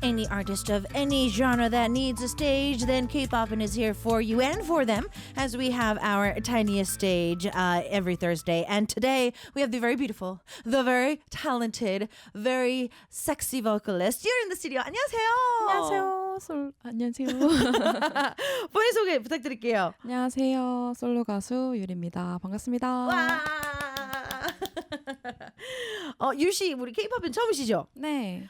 any artist of any genre that needs a stage, then K-Poppin' is here for you and for them, as we have our tiniest stage every Thursday. And today we have the very beautiful, the very talented, very sexy vocalist here in the studio. 안녕하세요. 안녕하세요. 본인 소개 부탁드릴게요. 안녕하세요. 솔로 가수 유리입니다. 반갑습니다. 와. 유씨, 우리 K-팝인 처음이시죠? 네.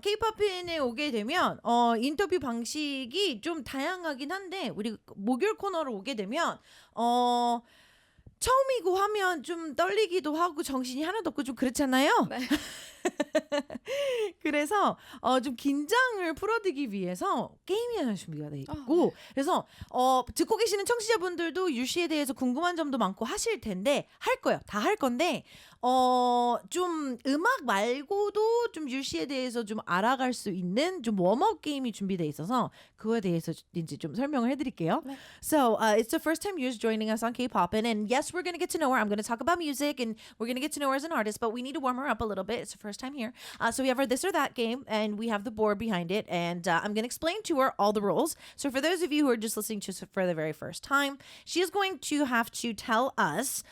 K-팝인에 오게 되면 인터뷰 방식이 좀 다양하긴 한데 우리 목요일 코너로 오게 되면 처음이고 하면 좀 떨리기도 하고 정신이 하나도 없고 좀 그렇잖아요. 네. 그래서 좀 긴장을 풀어드리기 위해서 게임이 하나 준비가 돼 있고 그래서 듣고 계시는 청취자분들도 유씨에 대해서 궁금한 점도 많고 하실 텐데 할 거예요. 다 할 건데 좀 음악 말고도 좀 유씨에 대해서 좀 알아갈 수 있는 좀 웜업 게임이 준비돼 있어서 그거에 대해서 이제 좀 설명을 해드릴게요. 네. So it's the first time you're joining us on K-Poppin', and yes, we're gonna get to know her. I'm gonna talk about music, and we're gonna get to know her as an artist, but we need to warm her up a little bit. It's the first time here, so we have our this or that game, and we have the board behind it, and I'm gonna explain to her all the rules. So for those of you who are just listening to us for the very first time, she is going to have to tell us.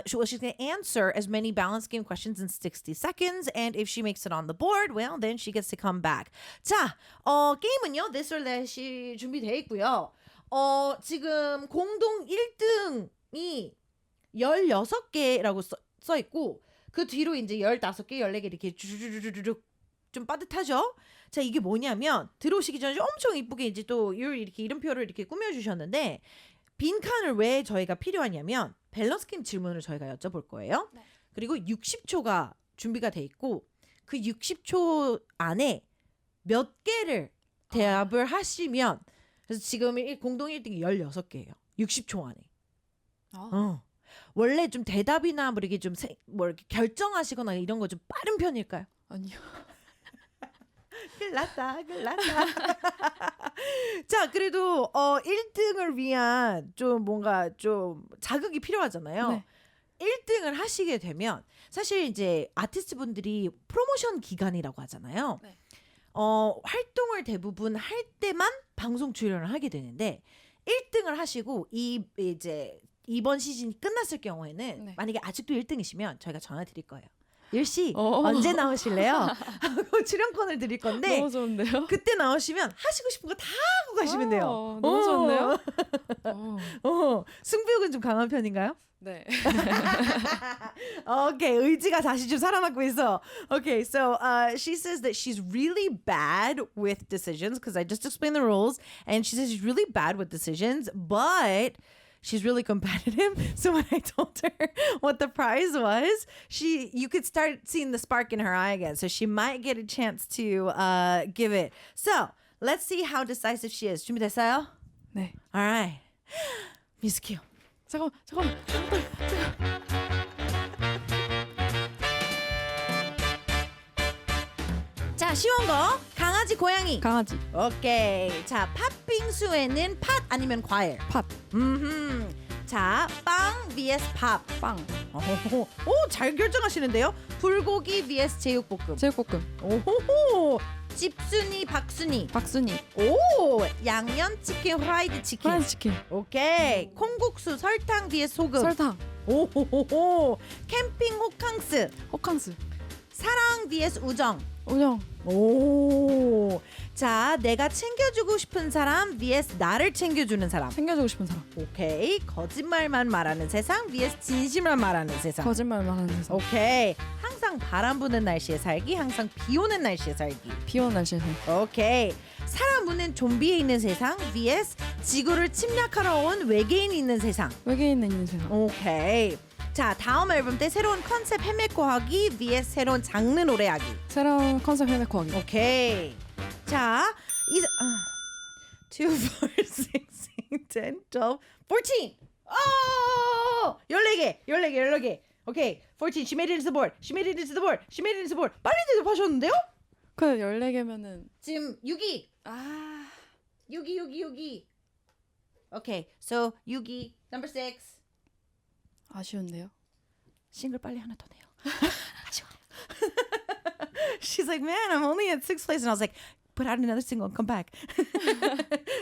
She's gonna answer as many balance game questions in 60 seconds, and if she makes it on the board, well, then she gets to come back. 자, 게임은요, this or that이 준비되어 있고요. 지금 공동 1등이 16개라고 써 있고 그 뒤로 이제 15개, 14개 이렇게 주주주주주juk 좀 빠듯하죠? 자, 이게 뭐냐면 들어오시기 전에 엄청 이쁘게 이제 또 이렇게 이름표를 이렇게 꾸며주셨는데 빈칸을 왜 저희가 필요하냐면 밸런스 게임 질문을 저희가 여쭤볼 거예요. 네. 그리고 60초가 준비가 돼 있고 그 60초 안에 몇 개를 대답을 하시면 그래서 지금 공동 1등이 16개예요. 60초 안에. 원래 좀 대답이나 뭐 이렇게 이렇게 결정하시거나 이런 거 좀 빠른 편일까요? 아니요. 글났다. 자, 그래도 1등을 위한 좀 뭔가 좀 자극이 필요하잖아요. 네. 1등을 하시게 되면 사실 이제 아티스트 분들이 프로모션 기간이라고 하잖아요. 네. 활동을 대부분 할 때만 방송 출연을 하게 되는데 1등을 하시고 이제 이번 시즌이 끝났을 경우에는 네. 만약에 아직도 1등이시면 저희가 전화 드릴 거예요. 일씨 언제 나오실래요? 하고 출연권을 드릴 건데 너무 좋은데요? 그때 나오시면 하시고 싶은 거 다 하고 가시면 돼요. 너무 좋은데요? 승부욕은 좀 강한 편인가요? 네. Okay, 의지가 다시 좀 살아나고 있어. Okay, so she says that she's really bad with decisions because I just explained the rules, and she says she's really bad with decisions, but she's really competitive. So when I told her what the prize was, you could start seeing the spark in her eye again. So she might get a chance to give it. So let's see how decisive she is. 준비됐어요? 네. All right. Music cue. 잠깐만. 자, 쉬운 거. 강아지, 고양이. 강아지. 오케이. 자, 팥빙수에는 팥 아니면 과일. 팥. 자, 빵 vs 밥. 빵. 오, 잘 결정하시는데요. 불고기 vs 제육볶음. 제육볶음. 오호호. 집순이, 박순이. 박순이. 오, 양념치킨, 프라이드 치킨. 프라이드 치킨. 오케이. 콩국수, 설탕 vs 소금. 설탕. 오호호호. 캠핑, 호캉스. 호캉스. 사랑 vs 우정. 우정. 오. 자, 내가 챙겨주고 싶은 사람 vs 나를 챙겨주는 사람. 챙겨주고 싶은 사람. 오케이. 거짓말만 말하는 세상 vs 진심만 말하는 세상. 거짓말만 하는 세상. 오케이. 항상 바람 부는 날씨에 살기, 항상 비 오는 날씨에 살기. 비 오는 날씨에 살기. 오케이. 살아있는 좀비에 있는 세상 vs 지구를 침략하러 온 외계인이 있는 세상. 외계인 있는 세상. 오케이. 자, 다음 앨범 때 새로운 컨셉 헤매고 하기 vs 새로운 장르 노래하기. 새로운 컨셉 헤매고 하기. 오케이. 자, 2, 4, 6, 10, 10, 12, 14. 오! 14개. 오케이. 14. She made it into the board. She made it into the board. 빨리 대답하셨는데요? 그 14개면은 지금 6위. 6위. 오케이. So, 6위. Number 6. 아쉬운데요. 싱글 빨리 하나 더 내요. 아쉬워. She's like, man, I'm only at 6th place. And I was like, put out another single and come back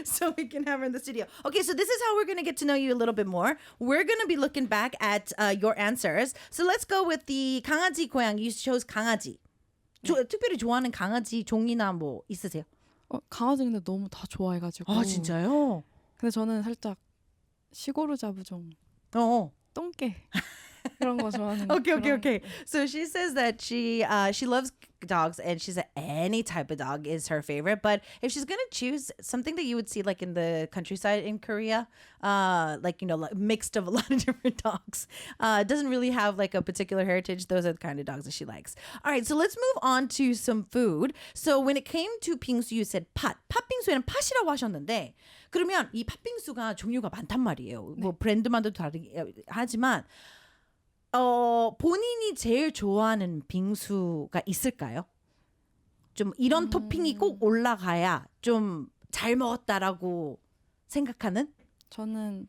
so we can have her in the studio. Okay, so this is how we're going to get to know you a little bit more. We're going to be looking back at your answers. So let's go with the 강아지 고양이. You chose 강아지. 특별히 좋아하는 강아지 종이나 뭐 있으세요? 강아지 근데 너무 다 좋아해가지고. 아 진짜요? 근데 저는 살짝 시고르자부종, 어. 똥개 이런 거 좋아하는. Okay. So she says that she loves dogs and she said any type of dog is her favorite. But if she's gonna choose something that you would see like in the countryside in Korea, like like mixed of a lot of different dogs, doesn't really have like a particular heritage. Those are the kind of dogs that she likes. All right, so let's move on to some food. So when it came to 빙수, you said 팥. 팥빙수에는 팥이라고 하셨는데 그러면 이 팥빙수가 종류가 많단 말이에요. 뭐 브랜드마다 다르긴 하지만. 본인이 제일 좋아하는 빙수가 있을까요? 좀 이런 토핑이 꼭 올라가야 좀 잘 먹었다라고 생각하는? 저는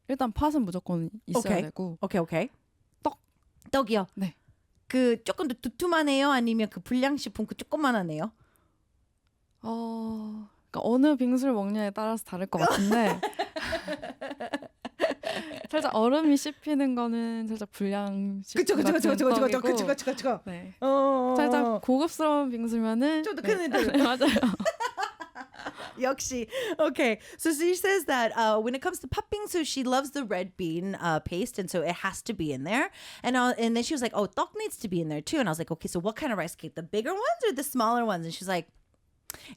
일단 팥은 무조건 있어야 되고. 오케이. 떡이요? 네. 그 조금 더 두툼하네요? 아니면 그 불량식품 그 조그만하네요? 그러니까 어느 빙수를 먹냐에 따라서 다를 것 같은데. 살짝 얼음이 씹히는 거는 살짝 불량식품 같은 떡이고. 그쵸. 네. 살짝 고급스러운 빙수면은 좀 더 큰 애들. 네, 맞아요. 역시. Okay. So she says that when it comes to 팥빙수, she loves the red bean paste, and so it has to be in there. And then she was like, "Oh, 떡 needs to be in there too." And I was like, "Okay, so what kind of rice cake? The bigger ones or the smaller ones?" And she's like,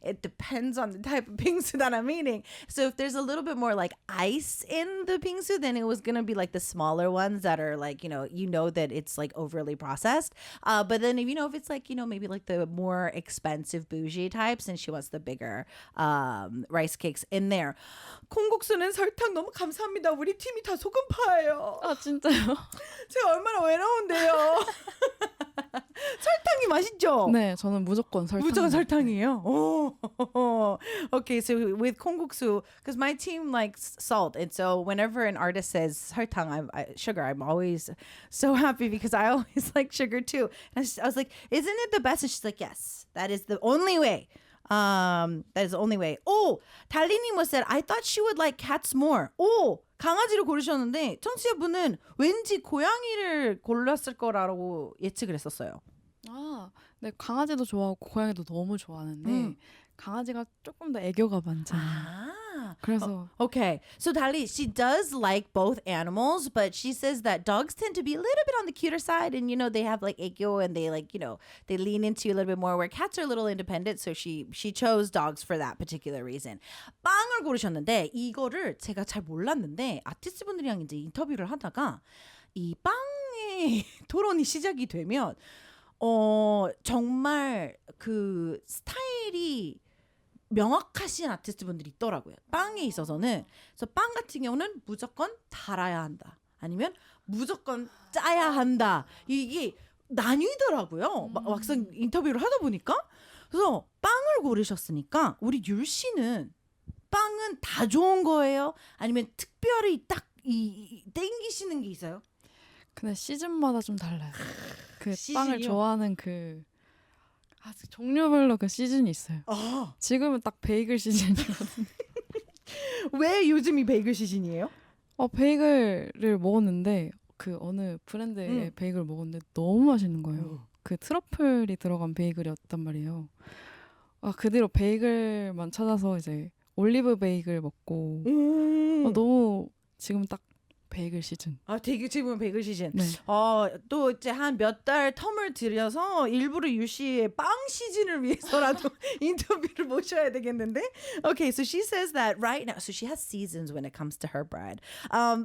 it depends on the type of bingsu that I'm eating. So if there's a little bit more like ice in the bingsu, then it was gonna be like the smaller ones that are like that it's like overly processed. But then if it's like maybe like the more expensive bougie types, and she wants the bigger rice cakes in there. 콩국수는 설탕 너무 감사합니다. 우리 팀이 다 소금파예요. 아 진짜요? 제가 얼마나 외로운데요. 설탕이 맛있죠? 네, 저는 무조건 설탕. 무조건 설탕이에요. Okay, so with 콩국수, because my team likes salt, and so whenever an artist says 설탕, sugar, I'm always so happy because I always like sugar too. And I was like, isn't it the best? And she's like, yes, that is the only way. That is the only way. 달리님 was said, I thought she would like cats more. 강아지를 고르셨는데 청취자분은 왠지 고양이를 골랐을 거라고 예측을 했었어요. 네, 강아지도 좋아하고 고양이도 너무 좋아하는데 강아지가 조금 더 애교가 많잖아요. 그래서 okay. So Dali, she does like both animals, but she says that dogs tend to be a little bit on the cuter side, and they have like 애교, and they like they lean into you a little bit more. Where cats are a little independent, so she chose dogs for that particular reason. 빵을 고르셨는데 이거를 제가 잘 몰랐는데 아티스트분들이랑 이제 인터뷰를 하다가 이 빵의 토론이 시작이 되면 정말 그 스타일이 명확하신 아티스트분들이 있더라고요. 빵에 있어서는. 그래서 빵 같은 경우는 무조건 달아야 한다. 아니면 무조건 짜야 한다. 이게 나뉘더라고요. 막상 인터뷰를 하다 보니까. 그래서 빵을 고르셨으니까 우리 율 씨는 빵은 다 좋은 거예요? 아니면 특별히 딱 땡기시는 게 있어요? 근데 시즌마다 좀 달라요. 그 시즌이요? 빵을 좋아하는 종류별로 그 시즌이 있어요. 지금은 딱 베이글 시즌이거든요. 왜 요즘이 베이글 시즌이에요? 베이글을 먹었는데 그 어느 브랜드의 베이글 먹었는데 너무 맛있는 거예요. 그 트러플이 들어간 베이글이었단 말이에요. 그 뒤로 베이글만 찾아서 이제 올리브 베이글 먹고 너무 지금 딱 베이글 시즌. 지금은 베이글 시즌. 네. 또 이제 한 몇 달 텀을 들여서 일부러 유 씨의 빵 시즌을 위해서라도 인터뷰를 모셔야 되겠는데. Okay, so she says that right now. So she has seasons when it comes to her bread.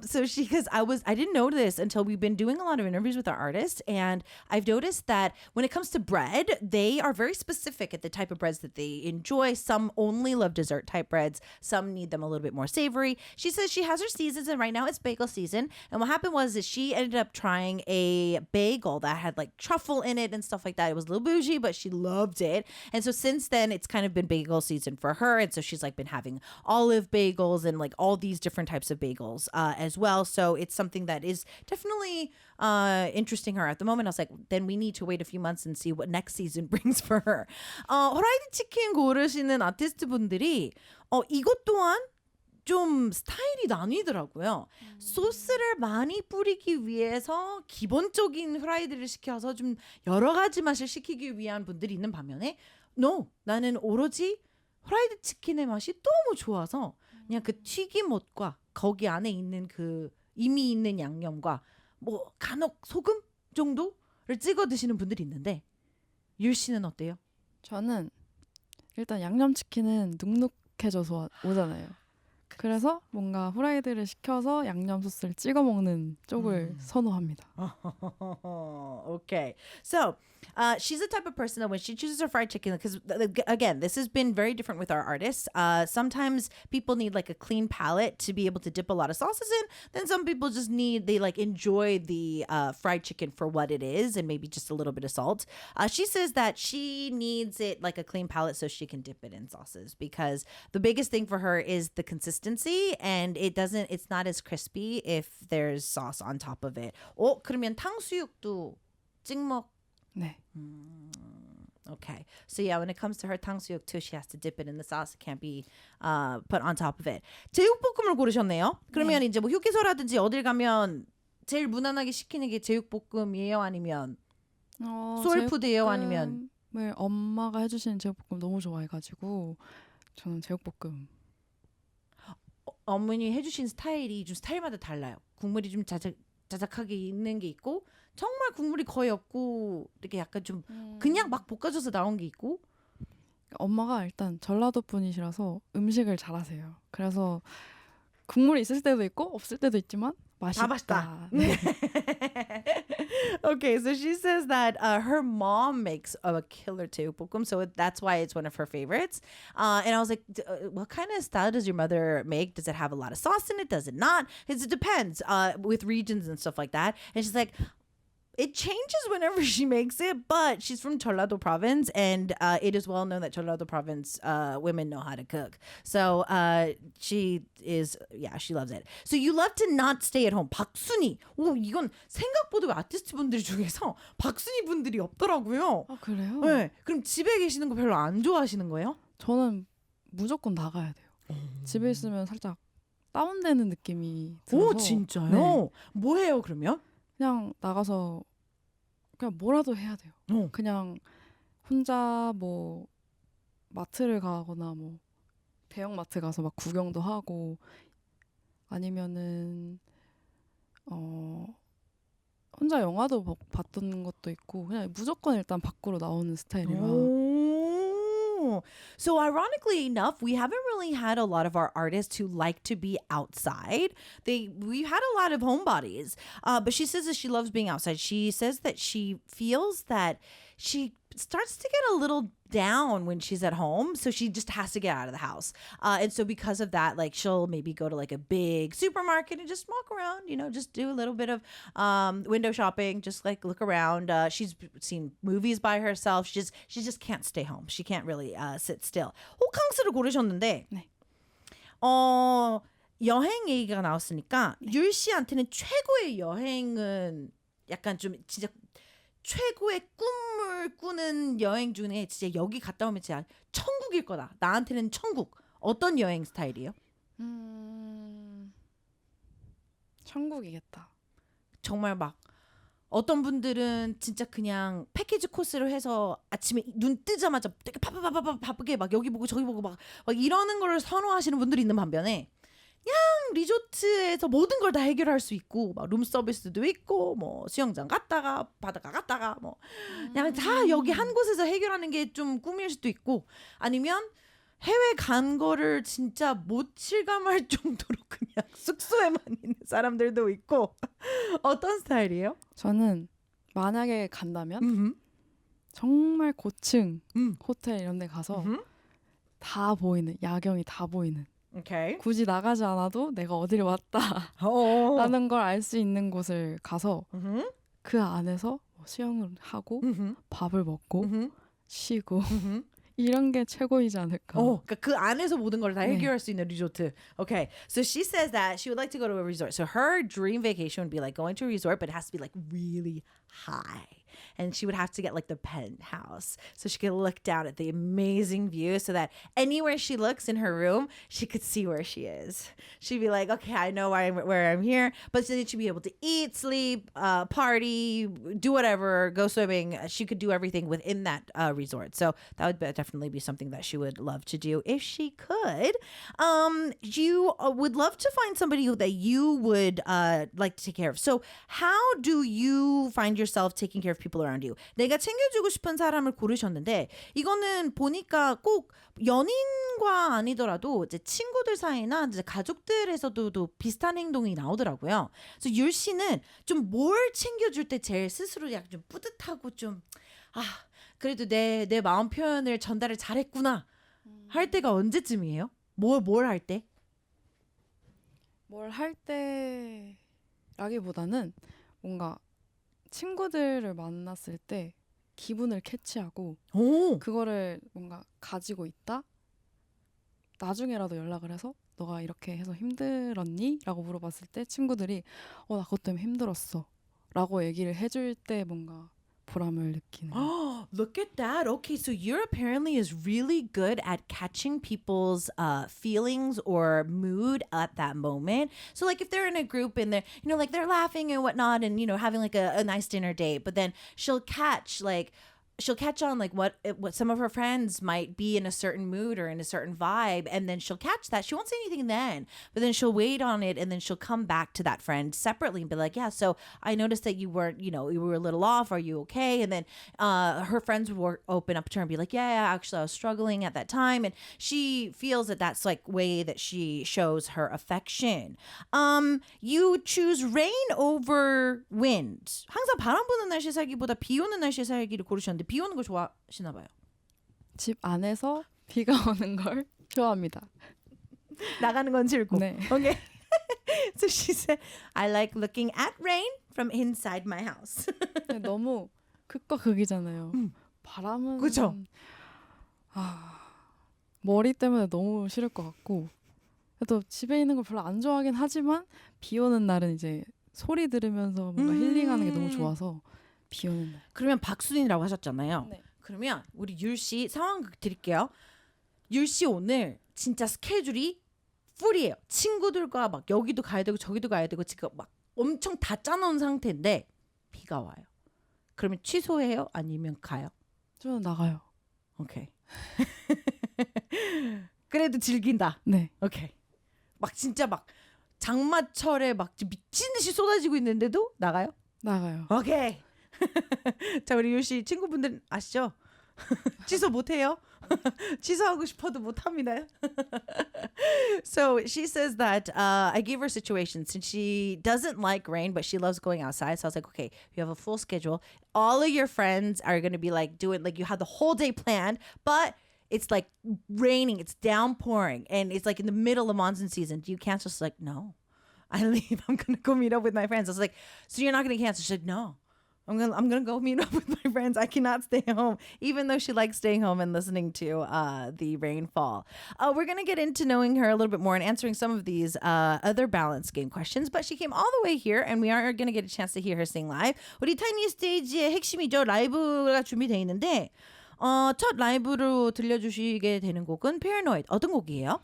So because I didn't know this until we've been doing a lot of interviews with our artists, and I've noticed that when it comes to bread, they are very specific at the type of breads that they enjoy. Some only love dessert type breads. Some need them a little bit more savory. She says she has her seasons, and right now it's bagel season. season. And what happened was that she ended up trying a bagel that had like truffle in it and stuff like that. It was a little bougie, but she loved it. And so since then, it's kind of been bagel season for her. And so she's like been having olive bagels and like all these different types of bagels as well. So it's something that is definitely interesting her at the moment. I was like, then we need to wait a few months and see what next season brings for her. 후라이드 치킨 고르시는 아티스트 분들이 이것 또한 좀 스타일이 나뉘더라고요. 소스를 많이 뿌리기 위해서 기본적인 후라이드를 시켜서 좀 여러 가지 맛을 시키기 위한 분들이 있는 반면에 no, 나는 오로지 후라이드 치킨의 맛이 너무 좋아서 그냥 그 튀김옷과 거기 안에 있는 그 이미 있는 양념과 뭐 간혹 소금 정도를 찍어 드시는 분들이 있는데 율 씨는 어때요? 저는 일단 양념치킨은 눅눅해져서 오잖아요. 그래서 뭔가 후라이드를 시켜서 양념 소스를 찍어 먹는 쪽을 선호합니다. Okay. So, she's the type of person that when she chooses her fried chicken, because again, this has been very different with our artists. Sometimes people need like a clean palate to be able to dip a lot of sauces in. Then some people just they like enjoy the fried chicken for what it is and maybe just a little bit of salt. She says that she needs it like a clean palate so she can dip it in sauces because the biggest thing for her is the consistency and it's not as crispy if there's sauce on top of it. 그러면 탕수육도 찍먹. 네. Okay. So yeah, when it comes to her 탕수육 too, she has to dip it in the sauce. It can't be put on top of it. 제육볶음을 고르셨네요. 그러면 이제 뭐 휴게소라든지 어딜 가면 제일 무난하게 시키는 게 제육볶음이에요? 아니면 소울푸드예요? 아니면 엄마가 해주시는 제육볶음 너무 좋아해가지고 저는 제육볶음. 어머니 해주신 스타일이 좀 스타일마다 달라요. 국물이 좀 자작하게 있는 게 있고 정말 국물이 거의 없고 이렇게 약간 좀 그냥 막 볶아줘서 나온 게 있고 엄마가 일단 전라도 분이시라서 음식을 잘하세요. 그래서 국물이 있을 때도 있고 없을 때도 있지만 맛있다. 다 맛있다. 네. Okay, so she says that her mom makes a killer 제육볶음, so that's why it's one of her favorites. And I was like, what kind of style does your mother make? Does it have a lot of sauce in it? Does it not? Because it depends with regions and stuff like that. And she's like, it changes whenever she makes it, but she's from Jeollado province, and it is well known that Jeollado province women know how to cook. So she loves it. So you love to not stay at home. 박순이. 이건 생각보다 아티스트 분들 중에서 박순이 분들이 없더라고요. 아 그래요? 네. 그럼 집에 계시는 거 별로 안 좋아하시는 거예요? 저는 무조건 나가야 돼요. 집에 있으면 살짝 다운되는 느낌이 들어서. 오 진짜요? 네. 뭐 해요 그러면? 그냥 나가서 그냥 뭐라도 해야 돼요. 그냥 혼자 뭐 마트를 가거나 뭐 대형 마트 가서 막 구경도 하고 아니면은 혼자 영화도 봤던 것도 있고 그냥 무조건 일단 밖으로 나오는 스타일이라. So ironically enough, we haven't really had a lot of our artists who like to be outside. We've had a lot of homebodies, but she says that she loves being outside. She says that she feels that she starts to get a little down when she's at home, so she just has to get out of the house. And so because of that, like she'll maybe go to like a big supermarket and just walk around, just do a little bit of window shopping, just like look around. She's seen movies by herself. She just can't stay home. She can't really sit still. 호캉스를 고르셨는데 네. 여행 얘기가 나왔으니까 율 씨한테는 최고의 여행은 약간 좀 진짜 최고의 꿈을 꾸는 여행 중에 진짜 여기 갔다 오면 진짜 천국일 거다. 나한테는 천국. 어떤 여행 스타일이에요? 천국이겠다. 정말 막 어떤 분들은 진짜 그냥 패키지 코스로 해서 아침에 눈 뜨자마자 되게 바쁘게 막 여기 보고 저기 보고 막 이러는 걸 선호하시는 분들이 있는 반면에 그냥 리조트에서 모든 걸 다 해결할 수 있고 막 룸 서비스도 있고 뭐 수영장 갔다가 바닷가 갔다가 뭐 그냥 다 여기 한 곳에서 해결하는 게 좀 꿈일 수도 있고 아니면 해외 간 거를 진짜 못 실감할 정도로 그냥 숙소에만 있는 사람들도 있고 어떤 스타일이에요? 저는 만약에 간다면 정말 고층 호텔 이런 데 가서 다 보이는 야경이 다 보이는 Okay. 굳이 나가지 않아도 내가 어디를 왔다 Oh. 라는 걸 알 수 있는 곳을 가서 Mm-hmm. 그 안에서 수영을 하고 Mm-hmm. 밥을 먹고 Mm-hmm. 쉬고 Mm-hmm. 이런 게 최고이지 않을까. 그러니까 그 안에서 모든 걸 다 네. 해결할 수 있는 리조트. Okay. So she says that she would like to go to a resort. So her dream vacation would be like going to a resort, but it has to be like really high. And she would have to get like the penthouse so she could look down at the amazing view so that anywhere she looks in her room, she could see where she is. She'd be like, okay, I know where I'm here. But then she'd be able to eat, sleep, party, do whatever, go swimming. She could do everything within that resort. So that would definitely be something that she would love to do if she could. You would love to find somebody that you would like to take care of. So how do you find yourself taking care of people around you? 내가 챙겨주고 싶은 사람을 고르셨는데 이거는 보니까 꼭 연인과 아니더라도 이제 친구들 사이나 이제 가족들에서도 비슷한 행동이 나오더라고요. 그래서 율 씨는 좀 뭘 챙겨줄 때 제일 스스로 약간 좀 뿌듯하고 좀 그래도 내 마음 표현을 전달을 잘했구나 할 때가 언제쯤이에요? 뭘 할 때? 뭘 할 때라기보다는 뭔가 친구들을 만났을 때 기분을 캐치하고 오. 그거를 뭔가 가지고 있다? 나중에라도 연락을 해서 너가 이렇게 해서 힘들었니? 라고 물어봤을 때 친구들이 나 그것 때문에 힘들었어 라고 얘기를 해줄 때 뭔가 보람을 느끼는 Oh, look at that. Okay, so you're apparently is really good at catching people's feelings or mood at that moment. So like if they're in a group and they're, like they're laughing and whatnot and, having like a nice dinner date, but then she'll catch on like what some of her friends might be in a certain mood or in a certain vibe, and then she'll catch that. She won't say anything then, but then she'll wait on it, and then she'll come back to that friend separately and be like, yeah, so I noticed that you weren't, you were a little off. Are you okay? And then her friends would open up to her and be like, yeah, actually I was struggling at that time. And she feels that that's like way that she shows her affection. You choose rain over wind. 항상 바람 부는 날씨 살기보다 비 오는 날씨 살기를 고르셨는데 비 오는 걸 좋아하시나 봐요. 집 안에서 비가 오는 걸 좋아합니다. 나가는 건 싫고. 네. Okay. So she said, I like looking at rain from inside my house. 너무 극과 극이잖아요. 바람은 그쵸? 머리 때문에 너무 싫을 것 같고 또 집에 있는 걸 별로 안 좋아하긴 하지만 비 오는 날은 이제 소리 들으면서 뭔가 힐링하는 게 너무 좋아서 비 오는 날. 그러면 박순이라고 하셨잖아요. 네. 그러면 우리 율 씨 상황 드릴게요. 율 씨 오늘 진짜 스케줄이 풀이에요. 친구들과 막 여기도 가야 되고 저기도 가야 되고 지금 막 엄청 다 짜놓은 상태인데 비가 와요. 그러면 취소해요? 아니면 가요? 저는 나가요. 오케이. 그래도 즐긴다. 네. 오케이. 막 진짜 막 장마철에 막 미친 듯이 쏟아지고 있는데도 나가요? 나가요. 오케이. 자, 우리 유씨 친구분들 아시죠? 취소 못해요. 취소하고 싶어도 못합니다. So she says that I gave her a situation since she doesn't like rain, but she loves going outside. So I was like, okay, you have a full schedule. All of your friends are going to be like doing, like you have the whole day planned, but it's like raining, it's downpouring, and it's like in the middle of monsoon season. Do you cancel? She's like, no, I leave. I'm going to go meet up with my friends. I was like, so you're not going to cancel? She's like, no. I'm gonna go meet up with my friends. I cannot stay home, even though she likes staying home and listening to the rainfall. We're gonna get into knowing her a little bit more and answering some of these other balance game questions. But she came all the way here, and we are gonna get a chance to hear her sing live. 우리 타이니 스테이지의 핵심이죠. 라이브가 준비되어 있는데 첫 라이브로 들려주시게 되는 곡은 Paranoid. 어떤 곡이에요?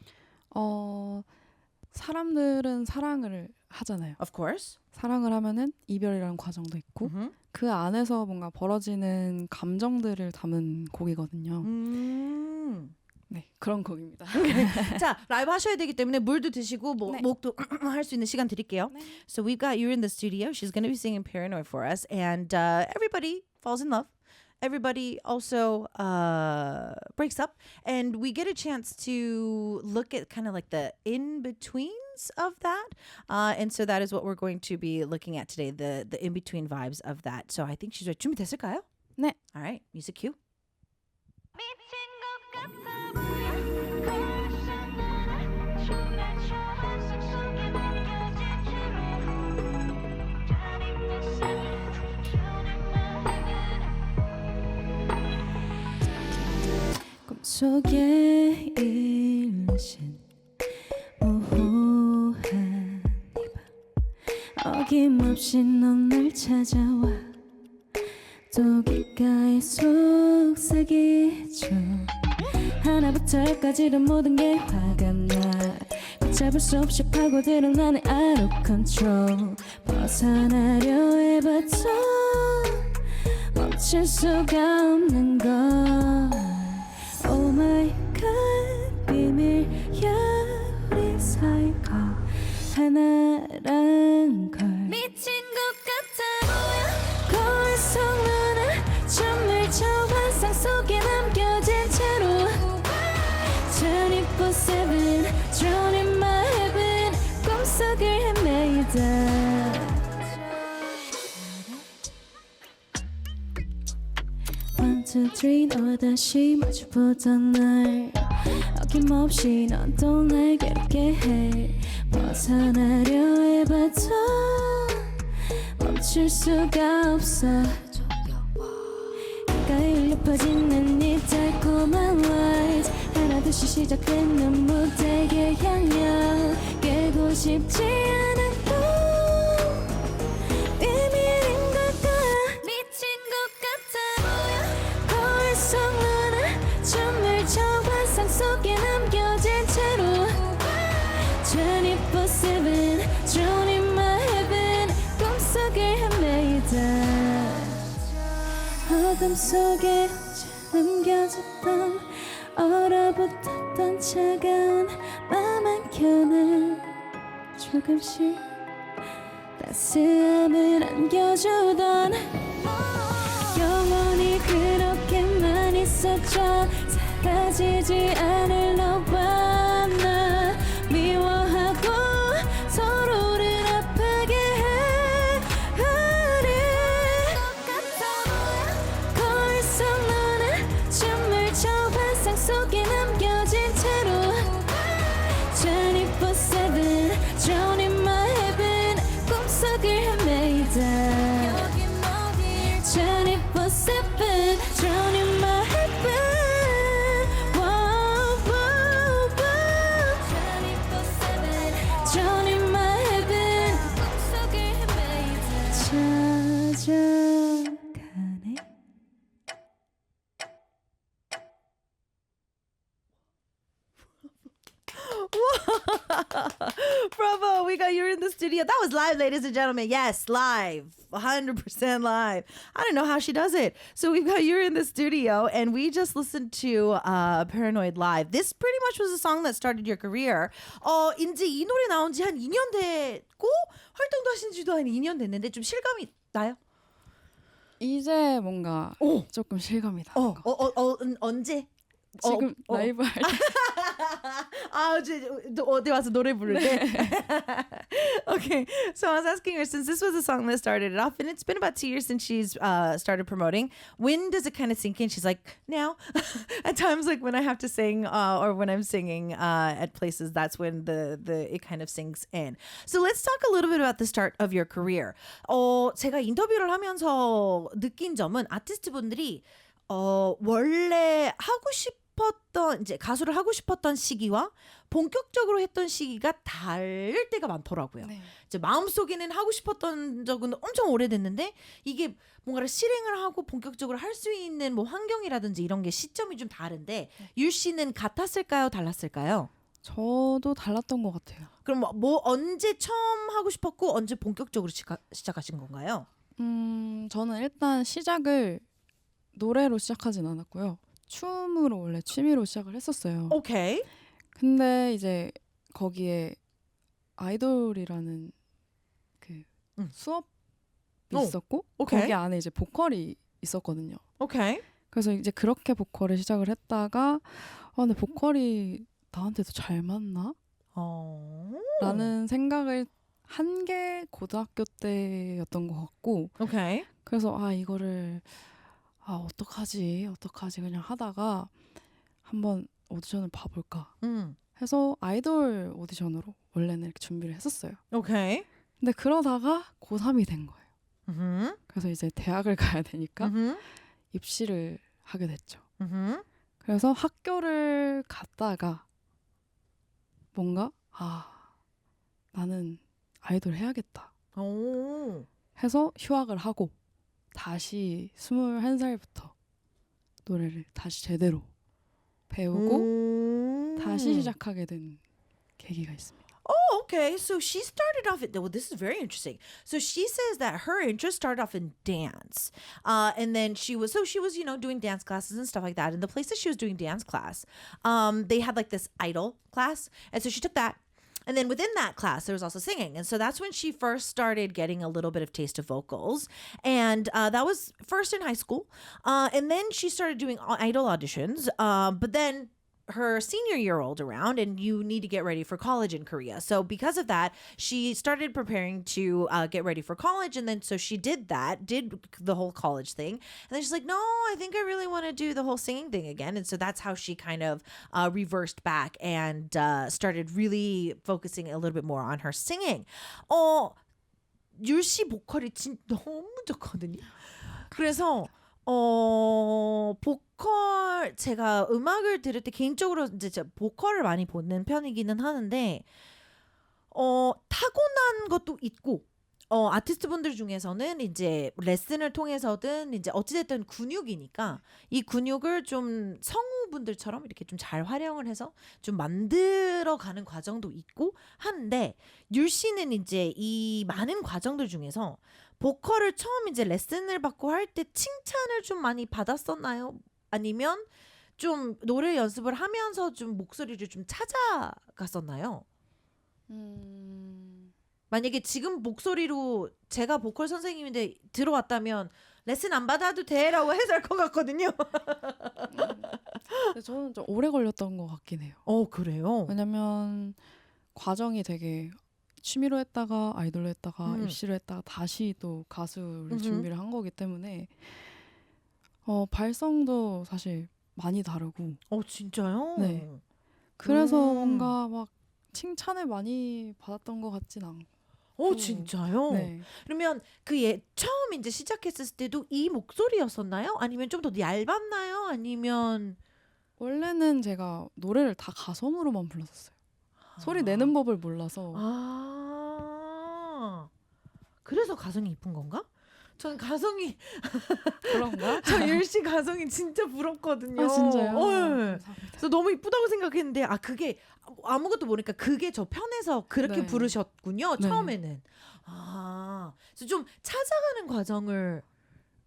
사람들은 사랑을 하잖아요. Of course. 사랑을 하면은 이별이라는 과정도 있고 그 안에서 뭔가 벌어지는 감정들을 담은 곡이거든요. 네, 그런 곡입니다. 자, 라이브 하셔야 되기 때문에 물도 드시고 네. 목도 할 수 있는 시간 드릴게요. 네. So we've got you in the studio. She's going to be singing Paranoid for us, and everybody falls in love. Everybody also breaks up, and we get a chance to look at kind of like the in-betweens of that. And so that is what we're going to be looking at today, the in-between vibes of that. So I think she's ready. 준비됐을까요? 네. All right, music cue. 미친 것 같아 보여 벌써 날 속에 일신 모호한 이밤 어김없이 넌 날 찾아와 또 귓가에 속삭이죠 하나부터 열까지는 모든 게 화가 나 잡을 수 없이 파고드는 나의 out of control 벗어나려 해봐도 멈출 수가 없는 걸 Oh my god 비밀이야 우리 사이가 하나란 걸 미친 것 같아 보여 거울 속 눈을 춤을 춰 환상 속에 남겨진 채로 24/7 Drown in my heaven 꿈속을 헤매이다 1, 2, 3 너 다시 마주보던 날 어김없이 넌 또 날 괴롭게 해 벗어나려 해봐도 멈출 수가 없어 가까이 울려 퍼지는 이 달콤한 light 하나둘씩 시작되는 무대에 향해 깨고 싶지 않아도 비밀인 걸까 미친 것 같아 보여 거울 속 눈을 춤을 춰 환상 속에 남겨진 채로 24/7 Drown in my heaven 꿈속을 헤매이다 어둠 속에 남겨졌던 얼어붙었던 차가운 맘 한켠에 조금씩 따스함을 안겨주던 영원히 그렇게만 있었죠 사라지지 않을 너와 나 미워하고 서로를 아프게 해 거울 속 눈을 춤을 춰 환상 속에 남겨진 채로 24/7 Drown in my heaven 꿈속을 헤매이다 24/7 Drown in my heaven Whoa, whoa, whoa 24/7 Drown in my heaven 꿈속을 헤매이다 찾아가네 Bravo, we got you in the studio. That was live, ladies and gentlemen. Yes, live. 100% live. I don't know how she does it. So we've got you in the studio, and we just listened to Paranoid live. This pretty much was a song that started your career. 이제 이 노래 나온 지 한 2년 됐고 활동도 하신 지도 한 2년 됐는데 좀 실감이 나요? 이제 뭔가 오. 조금 실감이 나. 언제? 지금 라이브 할 때. 어디 와서 노래 부를 때? Okay, so I was asking her, since this was a song that started it off, and it's been about 2 years since she's started promoting, when does it kind of sink in? She's like, now. At times, like when I have to sing or when I'm singing at places, that's when the it kind of sinks in. So let's talk a little bit about the start of your career. 제가 인터뷰를 하면서 느낀 점은 아티스트분들이 원래 하고 싶었던 이제 가수를 하고 싶었던 시기와 본격적으로 했던 시기가 다를 때가 많더라고요. 네. 이제 마음속에는 하고 싶었던 적은 엄청 오래됐는데 이게 뭔가를 실행을 하고 본격적으로 할 수 있는 뭐 환경이라든지 이런 게 시점이 좀 다른데 유 씨는 같았을까요? 달랐을까요? 저도 달랐던 것 같아요. 그럼 뭐 언제 처음 하고 싶었고 언제 본격적으로 시작하신 건가요? 저는 일단 시작을 노래로 시작하진 않았고요. 춤으로 원래 취미로 시작을 했었어요. 오케이. 근데 이제 거기에 아이돌이라는 그 수업이 있었고 오케이. 거기 안에 이제 보컬이 있었거든요. 오케이. 그래서 이제 그렇게 보컬을 시작을 했다가 근데 보컬이 나한테도 잘 맞나? 라는 생각을 한 게 고등학교 때였던 것 같고 오케이. 그래서 이거를 어떡하지 그냥 하다가 한번 오디션을 봐볼까 해서 아이돌 오디션으로 원래는 이렇게 준비를 했었어요. 오케이. 근데 그러다가 고3이 된 거예요. 그래서 이제 대학을 가야 되니까 입시를 하게 됐죠. 그래서 학교를 갔다가 뭔가 나는 아이돌 해야겠다 오. 해서 휴학을 하고 다시 21살부터 노래를 다시 제대로 배우고 다시 시작하게 된 계기가 있습니다. Oh, okay. So she started off at, well, this is very interesting. So she says that her interest started off in dance. And then she was, doing dance classes and stuff like that. And the place that she was doing dance class, they had like this idol class. And so she took that. And then within that class, there was also singing. And so that's when she first started getting a little bit of taste of vocals. And that was first in high school. And then she started doing idol auditions. But then her senior year rolled around and you need to get ready for college in Korea. So because of that, she started preparing to get ready for college. And then so she did the whole college thing. And then she's like, no, I think I really want to do the whole singing thing again. And so that's how she kind of reversed back and started really focusing a little bit more on her singing. 율씨 보컬이 너무 좋거든요. 그래서 보컬 제가 음악을 들을 때 개인적으로 이제 제가 보컬을 많이 보는 편이기는 하는데 타고난 것도 있고 아티스트 분들 중에서는 이제 레슨을 통해서든 이제 어찌됐든 근육이니까 이 근육을 좀 성우분들처럼 이렇게 좀 잘 활용을 해서 좀 만들어가는 과정도 있고 한데 율 씨는 이제 이 많은 과정들 중에서 보컬을 처음 이제 레슨을 받고 할 때 칭찬을 좀 많이 받았었나요? 아니면 좀 노래 연습을 하면서 좀 목소리를 좀 찾아갔었나요? 만약에 지금 목소리로 제가 보컬 선생님인데 들어왔다면 레슨 안 받아도 돼라고 해서 할 것 같거든요. 근데 저는 좀 오래 걸렸던 것 같긴 해요. 그래요? 왜냐면 과정이 되게 취미로 했다가 아이돌로 했다가 입시로 했다가 다시 또 가수를 준비를 한 거기 때문에 발성도 사실 많이 다르고. 진짜요? 네. 그래서 뭔가 막 칭찬을 많이 받았던 것 같진 않고. 진짜요? 네. 그러면 처음 이제 시작했을 때도 이 목소리였었나요? 아니면 좀 더 얇았나요? 아니면 원래는 제가 노래를 다 가성으로만 불렀었어요. 소리 내는 법을 몰라서. 그래서 가성이 이쁜 건가? 전 가성이 그런가? 저 율씨 가성이 진짜 부럽거든요. 진짜요? 네. 그래서 너무 이쁘다고 생각했는데 그게 아무것도 모르니까 그게 저 편해서 그렇게 네. 부르셨군요. 네. 처음에는. 그래서 좀 찾아가는 과정을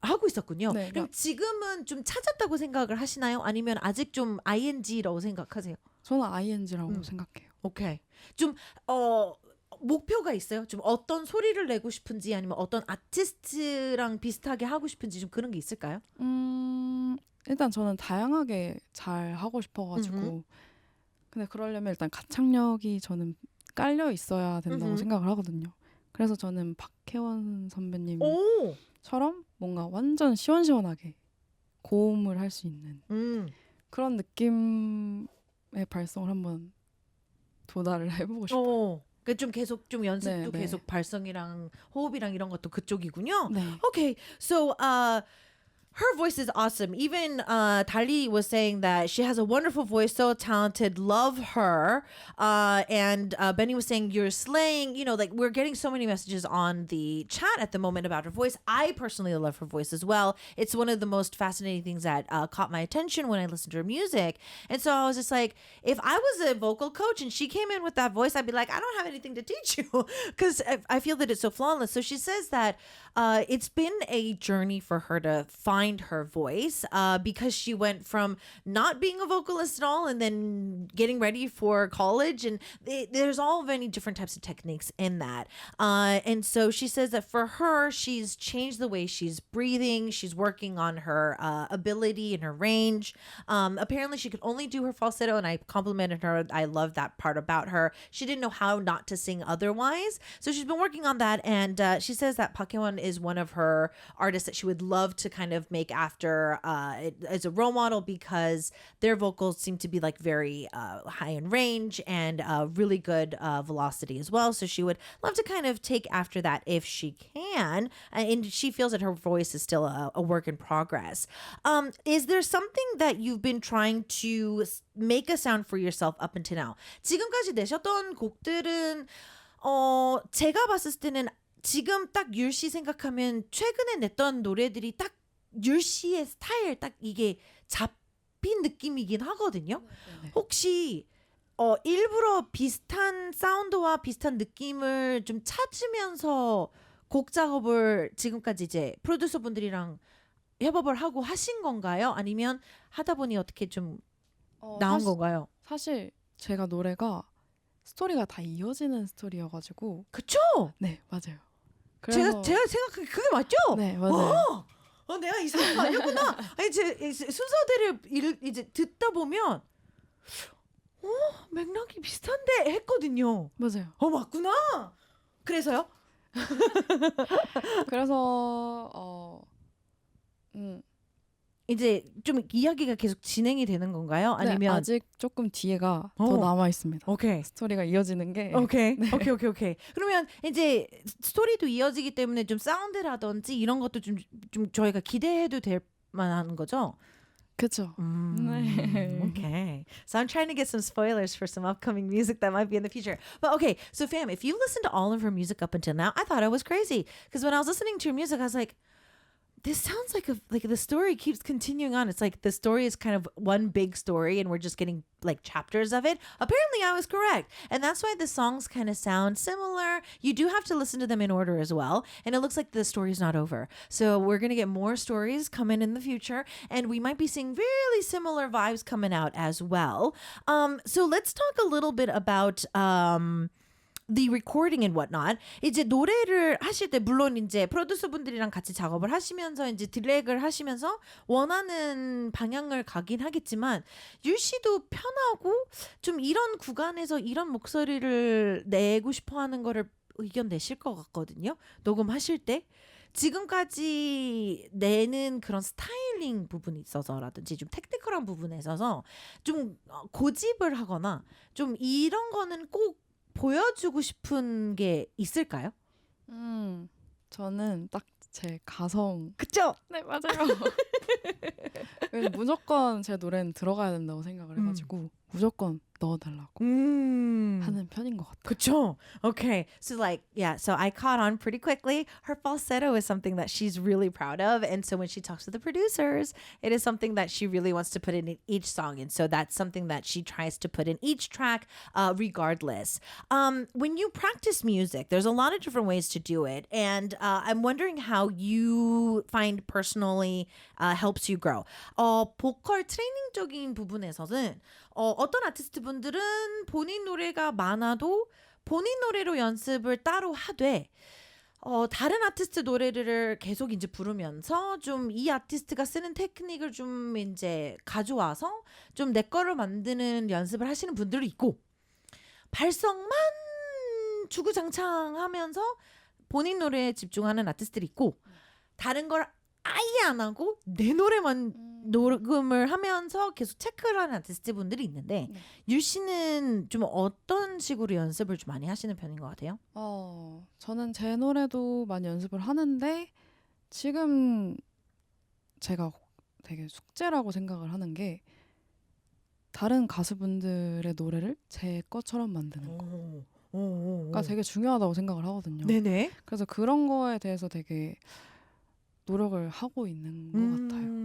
하고 있었군요. 네, 그럼 지금은 좀 찾았다고 생각을 하시나요? 아니면 아직 좀 ING라고 생각하세요? 저는 ING라고 생각해요. 오케이. 좀 목표가 있어요? 좀 어떤 소리를 내고 싶은지 아니면 어떤 아티스트랑 비슷하게 하고 싶은지 좀 그런 게 있을까요? 일단 저는 다양하게 잘 하고 싶어가지고 근데 그러려면 일단 가창력이 저는 깔려 있어야 된다고 생각을 하거든요. 그래서 저는 박혜원 선배님처럼 뭔가 완전 시원시원하게 고음을 할 수 있는 그런 느낌의 발성을 한번 도달을 해보고 싶어요. 그러니까 좀 계속 좀 연습도 네. 계속 발성이랑 호흡이랑 이런 것도 그쪽이군요. 네. Okay, so her voice is awesome. Even Dali was saying that she has a wonderful voice, so talented, love her. And Benny was saying you're slaying, like we're getting so many messages on the chat at the moment about her voice. I personally love her voice as well. It's one of the most fascinating things that caught my attention when I listened to her music. And so I was just like, if I was a vocal coach and she came in with that voice, I'd be like, I don't have anything to teach you because I feel that it's so flawless. So she says that it's been a journey for her to find her voice because she went from not being a vocalist at all and then getting ready for college, and there's all many different types of techniques in that, and so she says that for her she's changed the way she's breathing, she's working on her ability and her range. Apparently she could only do her falsetto, and I complimented her. I love that part about her. She didn't know how not to sing otherwise, so she's been working on that, and she says that Park Hyewon is one of her artists that she would love to kind of make after as a role model because their vocals seem to be like very high in range and really good velocity as well. So she would love to kind of take after that if she can. And she feels that her voice is still a work in progress. Is there something that you've been trying to make a sound for yourself up until now? 지금까지 내셨던 곡들은 제가 봤을 때는 지금 딱 율씨 생각하면 최근에 냈던 노래들이 딱 율씨의 스타일 딱 이게 잡힌 느낌이긴 하거든요. 혹시 일부러 비슷한 사운드와 비슷한 느낌을 좀 찾으면서 곡 작업을 지금까지 이제 프로듀서 분들이랑 협업을 하고 하신 건가요? 아니면 하다 보니 어떻게 좀 나온 건가요? 사실 제가 노래가 스토리가 다 이어지는 스토리여가지고 그쵸? 네 맞아요. 제가 생각하기 그게 맞죠? 네 맞아요. 내가 이상한 거 아니구나. 아니 제 순서대로 이제 듣다 보면 맥락이 비슷한데 했거든요. 맞아요. 맞구나. 그래서요? 그래서 이제 좀 이야기가 계속 진행이 되는 건가요? 네, 아니면 아직 조금 뒤에가 더 남아 있습니다. 오케이. 스토리가 이어지는 게 오케이. 그러면 이제 스토리도 이어지기 때문에 좀 사운드라든지 이런 것도 좀 저희가 기대해도 될 만한 거죠? 그렇죠. 네. Okay. So I'm trying to get some spoilers for some upcoming music that might be in the future. But okay, so fam, if you listened to all of her music up until now, I thought I was crazy because when I was listening to her music, I was like, this sounds like the story keeps continuing on. It's like the story is kind of one big story and we're just getting like chapters of it. Apparently I was correct. And that's why the songs kind of sound similar. You do have to listen to them in order as well. And it looks like the story's not over. So we're going to get more stories coming in the future and we might be seeing really similar vibes coming out as well. So let's talk a little bit about the recording and whatnot. 이제 노래를 하실 때 물론 이제 프로듀서 분들이랑 같이 작업을 하시면서 이제 디렉을 하시면서 원하는 방향을 가긴 하겠지만 율 씨도 편하고 좀 이런 구간에서 이런 목소리를 내고 싶어 하는 거를 의견 내실 것 같거든요. 녹음하실 때. 지금까지 내는 그런 스타일링 부분이 있어서라든지 좀 테크니컬한 부분에 있어서 좀 고집을 하거나 좀 이런 거는 꼭 보여주고 싶은 게 있을까요? 저는 딱 제 가성. 그쵸? 네 맞아요. 왜냐면 무조건 제 노래는 들어가야 된다고 생각을 해가지고 무조건 넣어달라고 하는 편인 것 같아요. 그쵸? Okay. So like, yeah, so I caught on pretty quickly. Her falsetto is something that she's really proud of. And so when she talks to the producers, it is something that she really wants to put in each song. And so that's something that she tries to put in each track regardless. When you practice music, there's a lot of different ways to do it. And I'm wondering how you find personally helps you grow. 보컬 트레이닝적인 부분에서는 어떤 아티스트 분들은 본인 노래가 많아도 본인 노래로 연습을 따로 하되 다른 아티스트 노래를 계속 이제 부르면서 좀 이 아티스트가 쓰는 테크닉을 좀 이제 가져와서 좀 내 거를 만드는 연습을 하시는 분들도 있고 발성만 주구장창하면서 본인 노래에 집중하는 아티스트들이 있고 다른 걸 아예 안 하고 내 노래만 녹음을 하면서 계속 체크를 하는 아티스트 분들이 있는데 율 씨는 좀 어떤 식으로 연습을 좀 많이 하시는 편인 것 같아요? 저는 제 노래도 많이 연습을 하는데 지금 제가 되게 숙제라고 생각을 하는 게 다른 가수분들의 노래를 제 것처럼 만드는 거가 되게 중요하다고 생각을 하거든요. 네네. 그래서 그런 거에 대해서 되게 노력을 하고 있는 것 같아요.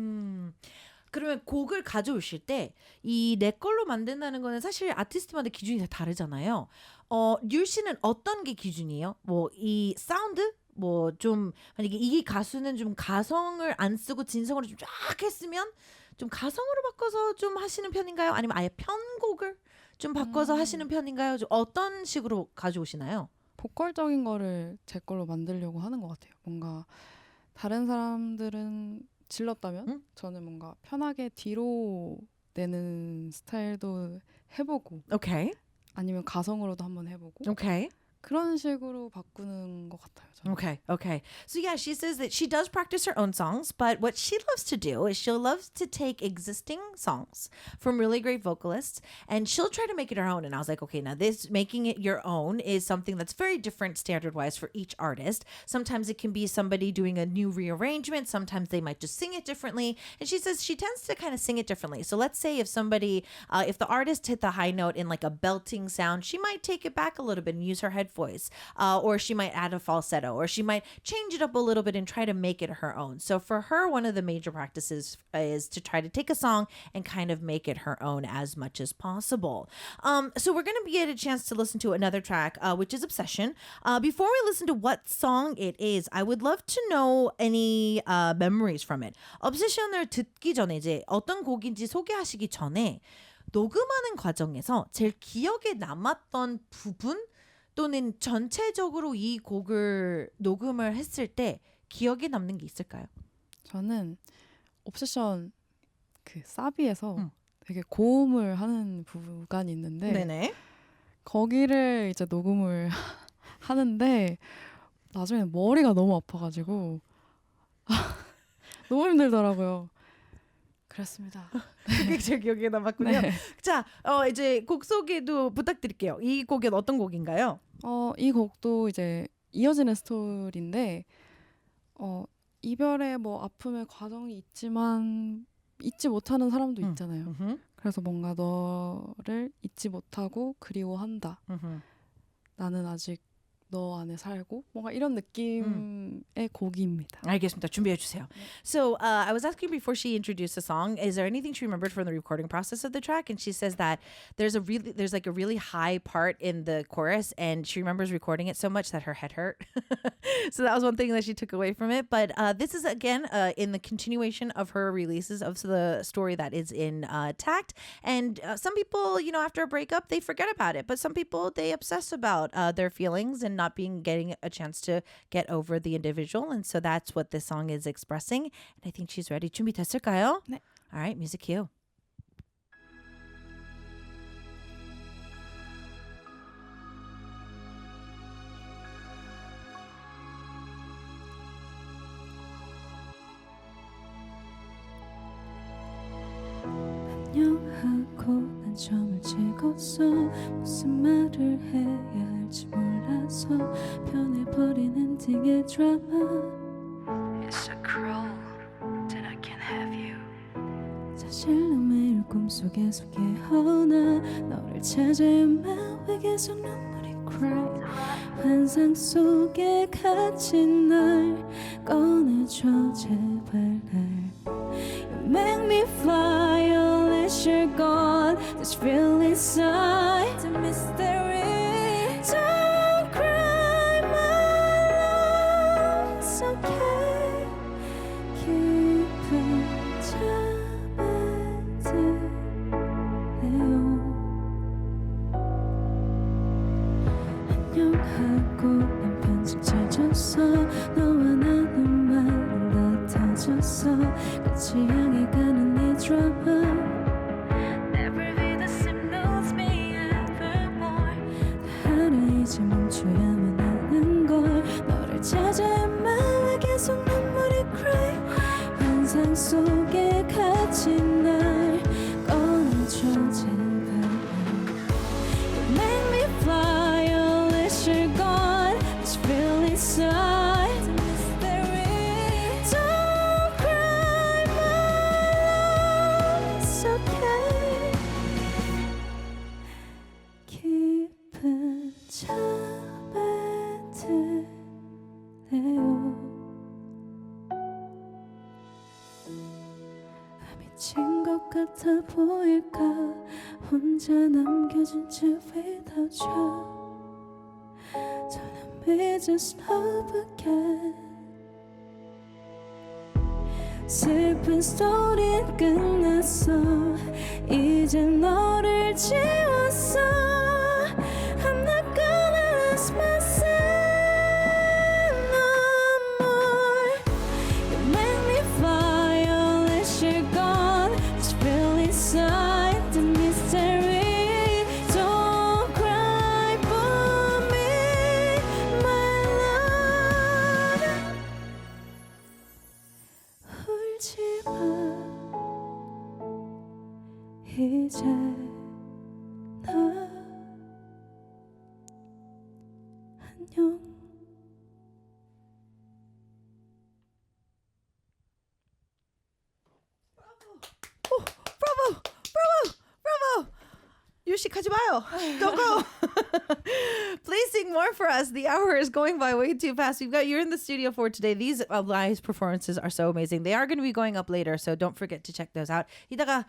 그러면 곡을 가져오실 때 이 내 걸로 만든다는 거는 사실 아티스트마다 기준이 다 다르잖아요. 율 씨는 어떤 게 기준이에요? 뭐 이 사운드? 뭐 좀 만약에 이 가수는 좀 가성을 안 쓰고 진성으로 좀 쫙 했으면 좀 가성으로 바꿔서 좀 하시는 편인가요? 아니면 아예 편곡을 좀 바꿔서 하시는 편인가요? 좀 어떤 식으로 가져오시나요? 보컬적인 거를 제 걸로 만들려고 하는 것 같아요. 뭔가 다른 사람들은 질렀다면 저는 뭔가 편하게 뒤로 내는 스타일도 해보고 오케이. 아니면 가성으로도 한번 해보고 오케이. 그런 식으로 바꾸는 것 같아요. 저는. Okay. So yeah, she says that she does practice her own songs, but what she loves to do is she'll love to take existing songs from really great vocalists and she'll try to make it her own. And I was like, okay, now this making it your own is something that's very different standard wise for each artist. Sometimes it can be somebody doing a new rearrangement. Sometimes they might just sing it differently. And she says she tends to kind of sing it differently. So let's say if somebody, if the artist hit the high note in like a belting sound, she might take it back a little bit and use her head voice, or she might add a falsetto, or she might change it up a little bit and try to make it her own. So for her, one of the major practices is to try to take a song and kind of make it her own as much as possible. So we're going to get a chance to listen to another track, which is Obsession. Before we listen to what song it is, I would love to know any memories from it. Obsession을 듣기 전에 이제 어떤 곡인지 소개하시기 전에 녹음하는 과정에서 제일 기억에 남았던 부분 또는 전체적으로 이 곡을 녹음을 했을 때 기억에 남는 게 있을까요? 저는 옵세션 그 사비에서 되게 고음을 하는 구간이 있는데 네네. 거기를 이제 녹음을 하는데 나중에 머리가 너무 아파가지고 너무 힘들더라고요. 그렇습니다. 그게 제 기억에 남았군요. 네. 자, 이제 곡 소개도 부탁드릴게요. 이 곡은 어떤 곡인가요? 이 곡도 이제 이어지는 스토리인데 이별의 뭐 아픔의 과정이 있지만 잊지 못하는 사람도 있잖아요. 그래서 뭔가 너를 잊지 못하고 그리워한다. 나는 아직 너 안에 살고 뭔가 이런 느낌의 곡입니다. 알겠습니다. 준비해 주세요. So I was asking before she introduced the song, is there anything she remembered from the recording process of the track? And she says that there's like a really high part in the chorus, and she remembers recording it so much that her head hurt. So that was one thing that she took away from it. But this is again in the continuation of her releases of the story that is in Tact. And some people, you know, after a breakup, they forget about it, but some people they obsess about their feelings and not getting a chance to get over the individual. And so that's what this song is expressing. And I think she's ready. 준비됐을까요? 네. All right, music cue. 안녕하고 난 점을 찍었어 무슨 말을 해야 할지 몰라서 변해버린 엔딩의 드라마 It's so cruel that I can't have you. 사실 난 매일 꿈속에서 깨어나 너를 찾아야만 왜 계속 눈물이 cry 환상 속에 갇힌 날 꺼내줘 제발 날 You make me fly unless you're gone This feeling inside the mystery Don't cry my love It's okay 깊은 잠에 들래요 안녕하고 난 편지 찾았어 너와 나눈 말은 같아졌어 같이 향해 가는 이 드라마 Never be the same, knows me evermore. 다 하나 이제 멈춰야만 하는 걸 너를 찾아야만 왜 계속 눈물이 cry 환상 속에 갇힌 날 꺼내줘 제발 You make me fly unless you're gone This feeling inside the mystery Don't cry my love It's okay 깊은 잠에 들래요 미친 것 같아 보일까 혼자 남겨진 채 without you 저는 믿을 순 없게 슬픈 스토리는 끝났어 이제 너를 지웠어 I'm not gonna lose myself no more You make me fly unless you're gone Just feel inside the mystery Don't cry for me 이제 나 안녕. Bravo! Yoshi, 가지 마요. Don't go. Please sing more for us. The hour is going by way too fast. You're in the studio for today. These live performances are so amazing. They are going to be going up later, so don't forget to check those out. 이따가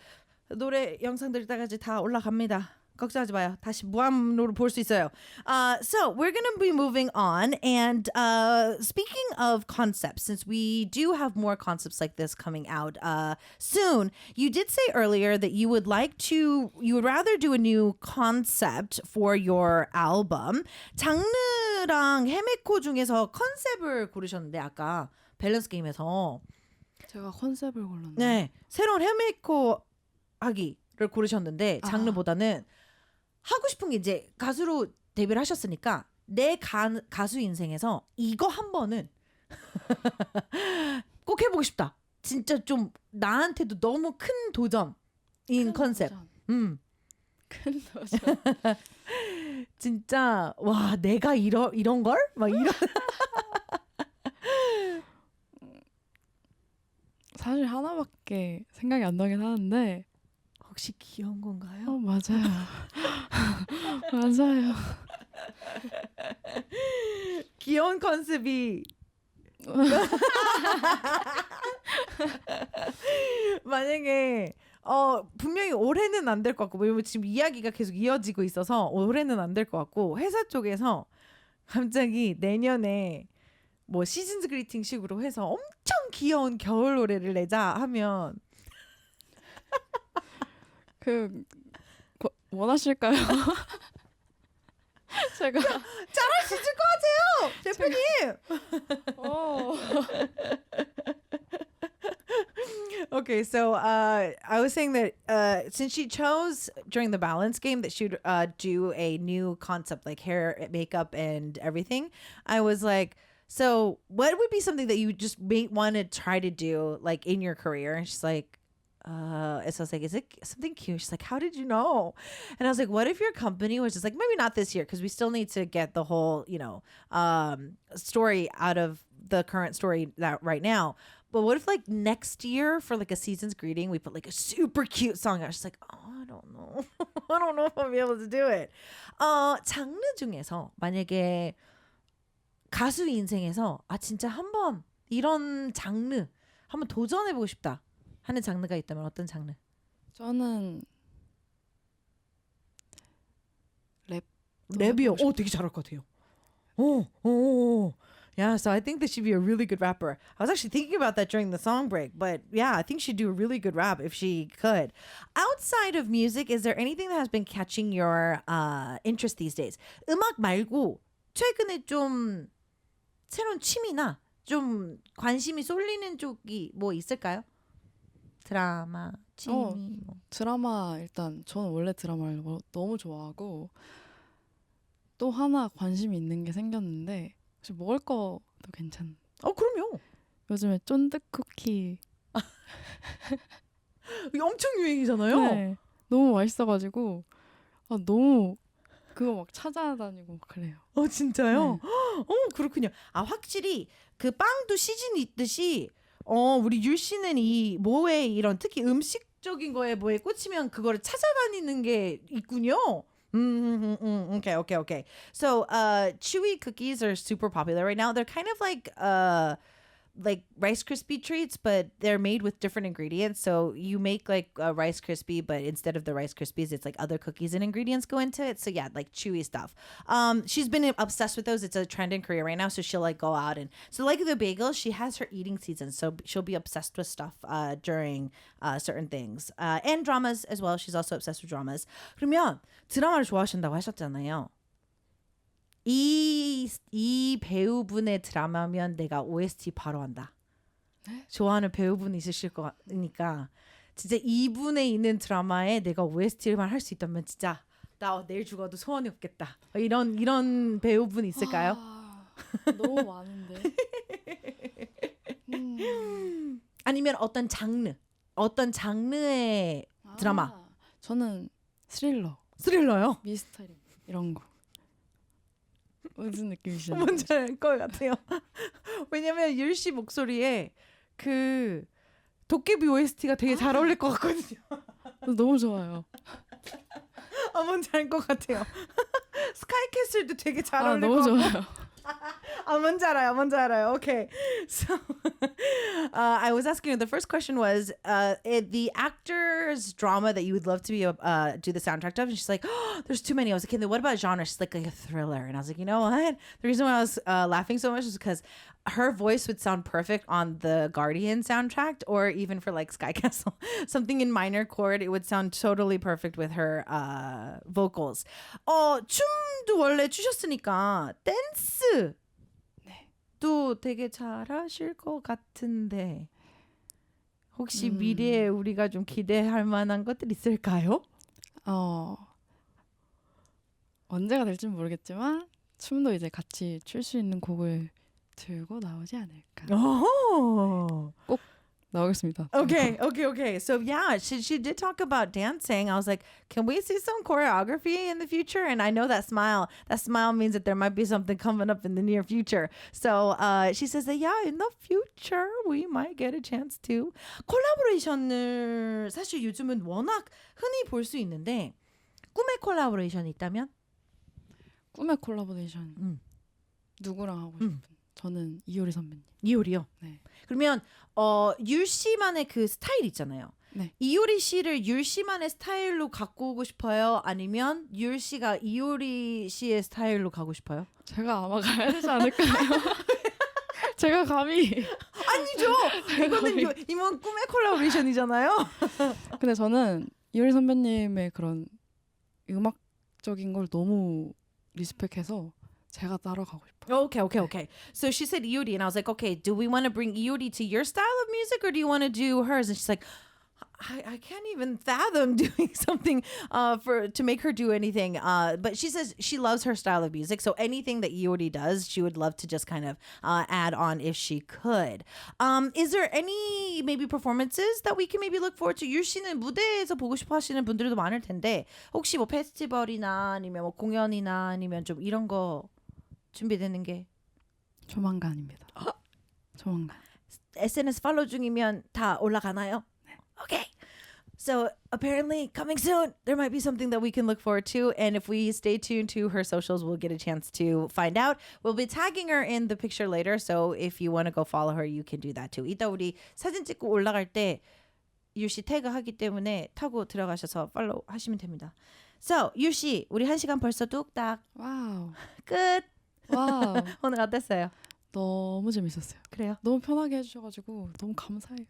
노래 영상들 이따까지 다 올라갑니다. 걱정하지 마요. 다시 무한으로 볼 수 있어요. So we're going to be moving on. And speaking of concepts, since we do have more concepts like this coming out soon, you did say earlier that you would rather do a new concept for your album. 장르랑 헤메코 중에서 컨셉을 고르셨는데 아까 밸런스 게임에서 제가 컨셉을 골랐네요. 네, 새로운 헤메코 하기를 고르셨는데 장르보다는 하고 싶은 게 이제 가수로 데뷔를 하셨으니까 내 가수 인생에서 이거 한 번은 꼭 해보고 싶다. 진짜 좀 나한테도 너무 큰 도전인 컨셉. 큰 도전. 진짜 와 내가 이런 걸? 막 이런. 사실 하나밖에 생각이 안 나긴 하는데 혹시 귀여운 건가요? 맞아요. 맞아요. 귀여운 컨셉이 만약에 분명히 올해는 안 될 것 같고 왜냐면 지금 이야기가 계속 이어지고 있어서 올해는 안 될 것 같고 회사 쪽에서 갑자기 내년에 뭐 시즌즈 그리팅 식으로 해서 엄청 귀여운 겨울 노래를 내자 하면 원하실까요? 제가 잘할 수 있을 것 같아요, 대표님. Okay, so I was saying that since she chose during the balance game that she'd do a new concept like hair, makeup, and everything, I was like, so what would be something that you just want to try to do like in your career? And she's like, so I was like, is it something cute? She's like, how did you know? And I was like, what if your company was just like, maybe not this year because we still need to get the whole, story out of the current story that right now. But what if like next year for like a season's greeting, we put like a super cute song? I was just like, I don't know. I don't know if I'll be able to do it. 장르 중에서 만약에 가수 인생에서 진짜 한번 이런 장르 한번 도전해보고 싶다 하는 장르가 있다면 어떤 장르? 저는 랩이요. 되게 잘할 것 같아요. Yeah, so I think that she'd be a really good rapper. I was actually thinking about that during the song break, but yeah, I think she'd do a really good rap if she could. Outside of music, is there anything that has been catching your interest these days? 음악 말고 최근에 좀 새로운 취미나 좀 관심이 쏠리는 쪽이 뭐 있을까요? 드라마, 취미. 드라마 일단 저는 원래 드라마를 너무 좋아하고 또 하나 관심이 있는 게 생겼는데 혹시 먹을 거도 괜찮? 그럼요. 요즘에 쫀득 쿠키 이게 엄청 유행이잖아요. 네, 너무 맛있어가지고 너무 그거 막 찾아다니고 막 그래요. 진짜요? 네. 그렇군요. 확실히 그 빵도 시즌이 있듯이 우리 율 씨는 이 뭐에 이런 특히 음식적인 거에 뭐에 꽂히면 그거를 찾아다니는 게 있군요. Okay. So, chewy cookies are super popular right now. They're kind of like Rice Krispie treats, but they're made with different ingredients. So you make like a Rice Krispie, but instead of the Rice Krispies, it's like other cookies and ingredients go into it. So yeah, like chewy stuff. She's been obsessed with those. It's a trend in Korea right now. So she'll like go out and so like the bagels, she has her eating season. So she'll be obsessed with stuff during certain things and dramas as well. She's also obsessed with dramas. 그러면 드라마를 좋아하신다고 하셨잖아요. 이 배우분의 드라마면 내가 OST 바로 한다. 좋아하는 배우분 있으실 거니까 진짜 이분에 있는 드라마에 내가 OST만 할 수 있다면 진짜 나 내일 죽어도 소원이 없겠다. 이런 배우분 있을까요? 너무 많은데. 아니면 어떤 장르의 드라마. 저는 스릴러, 스릴러요? 미스터리 이런 거. 무슨 느낌이시죠? 뭔지 알 것 같아요. 왜냐면 율씨 목소리에 그 도깨비 OST가 되게 잘 어울릴 것 같거든요. 너무 좋아요. 뭔지 알 것 같아요. 스카이캐슬도 되게 잘 어울릴 너무 것 같고. 좋아요. 뭔지 알아요. Okay. So I was asking her, the first question was the actor's drama that you would love to be do the soundtrack of. And she's like, oh, there's too many. I was like, then what about genre? She's like a thriller. And I was like, you know what? The reason why I was laughing so much is because her voice would sound perfect on the Guardian soundtrack or even for like Sky Castle. Something in minor chord, it would sound totally perfect with her vocals. 춤도 원래 추셨으니까 댄스 또 되게 잘하실 것 같은데 혹시 미래에 우리가 좀 기대할 만한 것들 있을까요? 언제가 될지는 모르겠지만 춤도 이제 같이 출 수 있는 곡을 들고 나오지 않을까. 꼭 나오겠습니다. Okay. So yeah, she did talk about dancing. I was like, can we see some choreography in the future? And I know that smile means that there might be something coming up in the near future. So she says that yeah, in the future we might get a chance to. 콜라보레이션을 사실 요즘은 워낙 흔히 볼 수 있는데 꿈의 콜라보레이션이 있다면? 꿈의 콜라보레이션 누구랑 하고 싶은? 저는 이효리 선배님. 이효리요? 네. 그러면 율 씨만의 그 스타일 있잖아요. 네. 이효리 씨를 율 씨만의 스타일로 갖고 오고 싶어요? 아니면 율 씨가 이효리 씨의 스타일로 가고 싶어요? 제가 아마 가야 되지 않을까요? 제가 감히. 아니죠. 이건 꿈의 콜라보레이션이잖아요. 근데 저는 이효리 선배님의 그런 음악적인 걸 너무 리스펙해서 제가 따라가고 싶어요. Okay. So she said Iuri, and I was like, okay, do we want to bring Iuri to your style of music, or do you want to do hers? And she's like, I can't even fathom doing something to make her do anything. But she says she loves her style of music, so anything that Iuri does, she would love to just kind of add on if she could. Is there any maybe performances that we can maybe look forward to? 율 씨는 무대에서 보고 싶어 하시는 분들도 많을 텐데 혹시 뭐 페스티벌이나 아니면 뭐 공연이나 아니면 좀 이런 거 준비되는 게 조만간입니다. 조만간. SNS 팔로우 중이면 다 올라가나요? Okay. So apparently coming soon, there might be something that we can look forward to. And if we stay tuned to her socials, we'll get a chance to find out. We'll be tagging her in the picture later. So if you want to go follow her, you can do that too. 이따 우리 사진 찍고 올라갈 때 유씨 태그하기 때문에 타고 들어가셔서 팔로우 하시면 됩니다. So 유씨, 우리 1시간 벌써 뚝딱 와우. 끝. 와우. 오늘 어땠어요? 너무 재밌었어요. 그래요? 너무 편하게 해주셔가지고 너무 감사해요.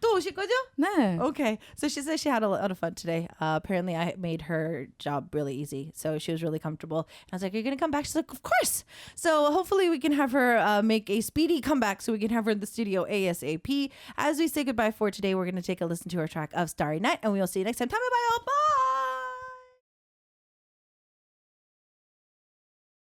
또 오실 거죠? 네. Okay. So she says she had a lot of fun today. Apparently, I made her job really easy. So she was really comfortable. And I was like, you're going to come back? She's like, of course. So hopefully we can have her make a speedy comeback so we can have her in the studio ASAP. As we say goodbye for today, we're going to take a listen to her track of Starry Night. And we'll see you next time. Bye.